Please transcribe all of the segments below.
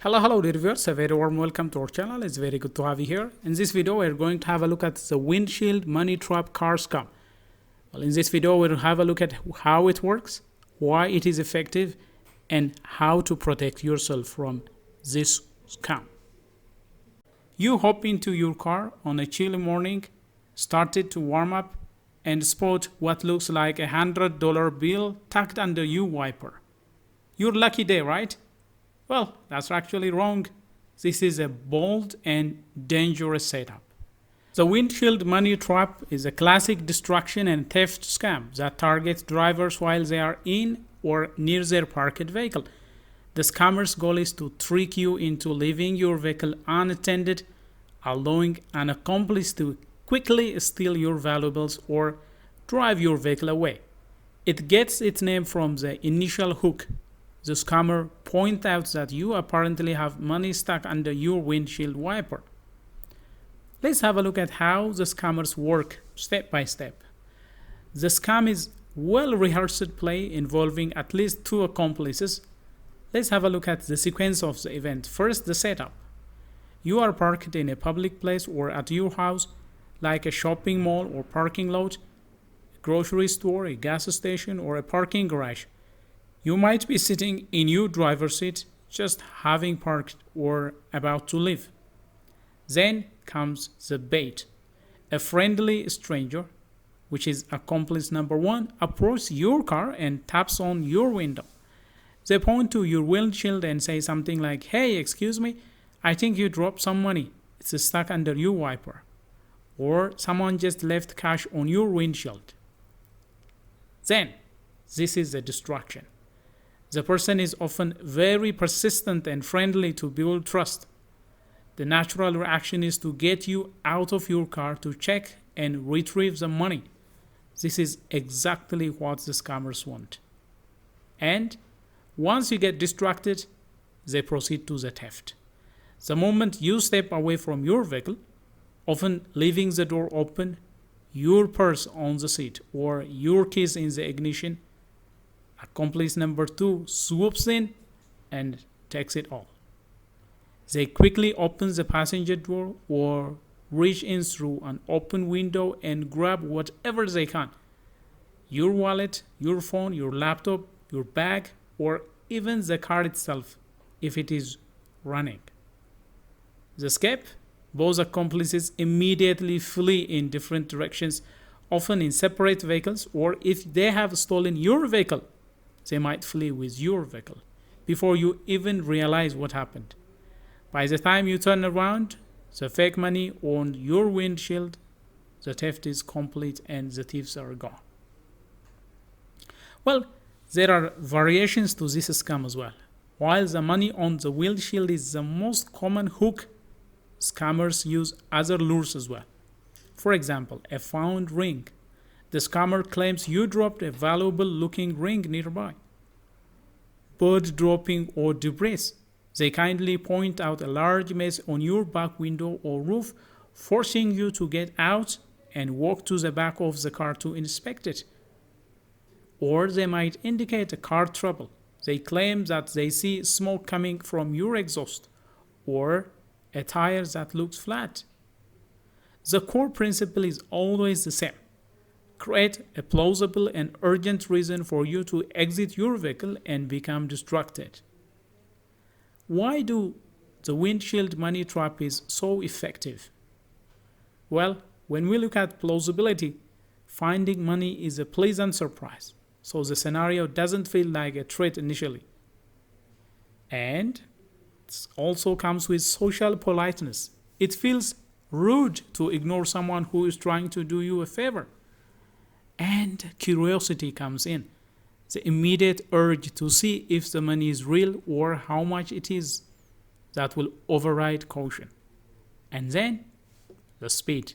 Hello dear viewers, a very warm welcome to our channel. It's very good to have you here. In this video we're going to have a look at the windshield money trap car scam. Well, in this video we'll have a look at how it works, why it is effective, and how to protect yourself from this scam. You hop into your car on a chilly morning, started to warm up, and spot what looks like $100 bill tucked under your wiper. Your lucky day, right? Well, that's actually wrong. This is a bold and dangerous setup. The windshield money trap is a classic destruction and theft scam that targets drivers while they are in or near their parked vehicle. The scammer's goal is to trick you into leaving your vehicle unattended, allowing an accomplice to quickly steal your valuables or drive your vehicle away. It gets its name from the initial hook. The scammer points out that you apparently have money stuck under your windshield wiper. Let's have a look at how the scammers work step by step. The scam is well-rehearsed play involving at least two accomplices. Let's have a look at the sequence of the event. First, the setup. You are parked in a public place or at your house, like a shopping mall or parking lot, a grocery store, a gas station, or a parking garage. You might be sitting in your driver's seat, just having parked or about to leave. Then comes the bait. A friendly stranger, which is accomplice number one, approaches your car and taps on your window. They point to your windshield and say something like, "Hey, excuse me, I think you dropped some money. It's stuck under your wiper." Or someone just left cash on your windshield. Then, this is the distraction. The person is often very persistent and friendly to build trust. The natural reaction is to get you out of your car to check and retrieve the money. This is exactly what the scammers want. And once you get distracted, they proceed to the theft. The moment you step away from your vehicle, often leaving the door open, your purse on the seat, or your keys in the ignition, accomplice number two swoops in and takes it all. They quickly open the passenger door or reach in through an open window and grab whatever they can. Your wallet, your phone, your laptop, your bag, or even the car itself if it is running. The escape? Both accomplices immediately flee in different directions, often in separate vehicles, or if they have stolen your vehicle, they might flee with your vehicle before you even realize what happened. By the time you turn around, the fake money on your windshield, the theft is complete and the thieves are gone. Well, there are variations to this scam as well. While the money on the windshield is the most common hook, scammers use other lures as well. For example, a found ring. The scammer claims you dropped a valuable-looking ring nearby. Bird dropping or debris. They kindly point out a large mess on your back window or roof, forcing you to get out and walk to the back of the car to inspect it. Or they might indicate a car trouble. They claim that they see smoke coming from your exhaust or a tire that looks flat. The core principle is always the same. Create a plausible and urgent reason for you to exit your vehicle and become distracted. Why do the windshield money trap is so effective? Well, when we look at plausibility, finding money is a pleasant surprise, so the scenario doesn't feel like a threat initially. And it also comes with social politeness. It feels rude to ignore someone who is trying to do you a favor. And curiosity comes in. The immediate urge to see if the money is real or how much it is that will override caution. And then the speed.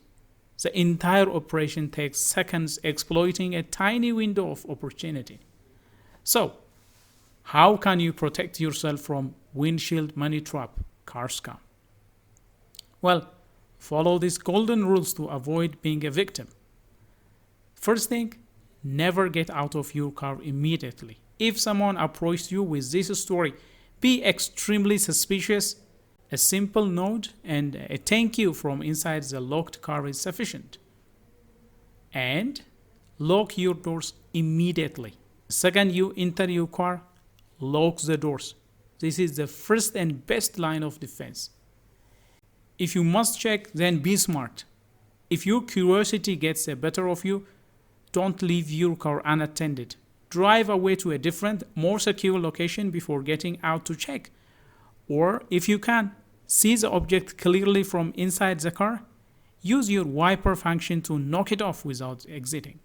The entire operation takes seconds, exploiting a tiny window of opportunity. So, how can you protect yourself from windshield money trap car scam? Well, follow these golden rules to avoid being a victim. First thing, never get out of your car immediately. If someone approaches you with this story, Be extremely suspicious. A simple note and a thank you from inside the locked car is sufficient. And lock your doors immediately. The second you enter your car, lock the doors. This is the first and best line of defense. If you must check, then be smart. If your curiosity gets the better of you, don't leave your car unattended. Drive away to a different, more secure location before getting out to check. Or, if you can, see the object clearly from inside the car. Use your wiper function to knock it off without exiting.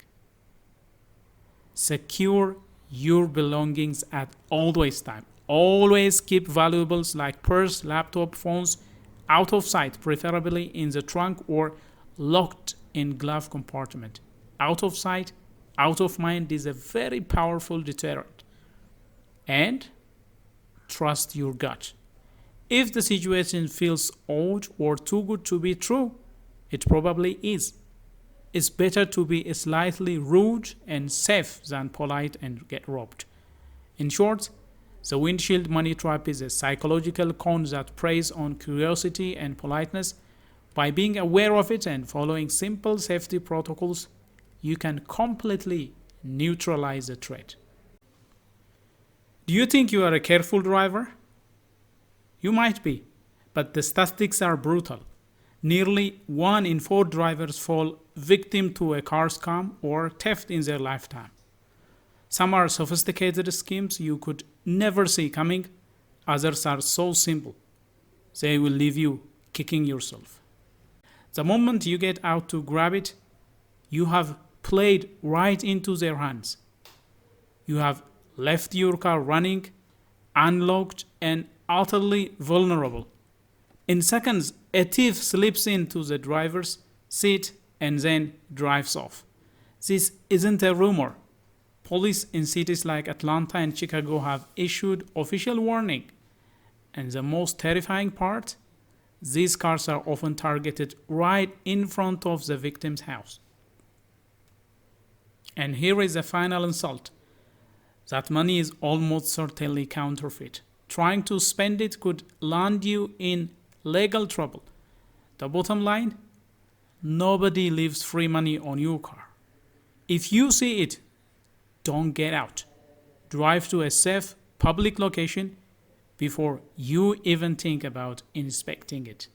Secure your belongings at always time. Always keep valuables like purse, laptop, phones out of sight, preferably in the trunk or locked in glove compartment. Out of sight, out of mind is a very powerful deterrent. And trust your gut. If the situation feels odd or too good to be true, it probably is. It's better to be slightly rude and safe than polite and get robbed. In short, the windshield money trap is a psychological con that preys on curiosity and politeness. By being aware of it and following simple safety protocols, you can completely neutralize the threat. Do you think you are a careful driver? You might be, but the statistics are brutal. Nearly 1 in 4 drivers fall victim to a car scam or theft in their lifetime. Some are sophisticated schemes you could never see coming. Others are so simple, they will leave you kicking yourself. The moment you get out to grab it, you have played right into their hands. You have left your car running, unlocked, and utterly vulnerable. In seconds, a thief slips into the driver's seat and then drives off. This isn't a rumor. Police in cities like Atlanta and Chicago have issued official warning. And the most terrifying part, these cars are often targeted right in front of the victim's house. And here is the final insult. That money is almost certainly counterfeit. Trying to spend it could land you in legal trouble. The bottom line, nobody leaves free money on your car. If you see it, don't get out. Drive to a safe public location before you even think about inspecting it.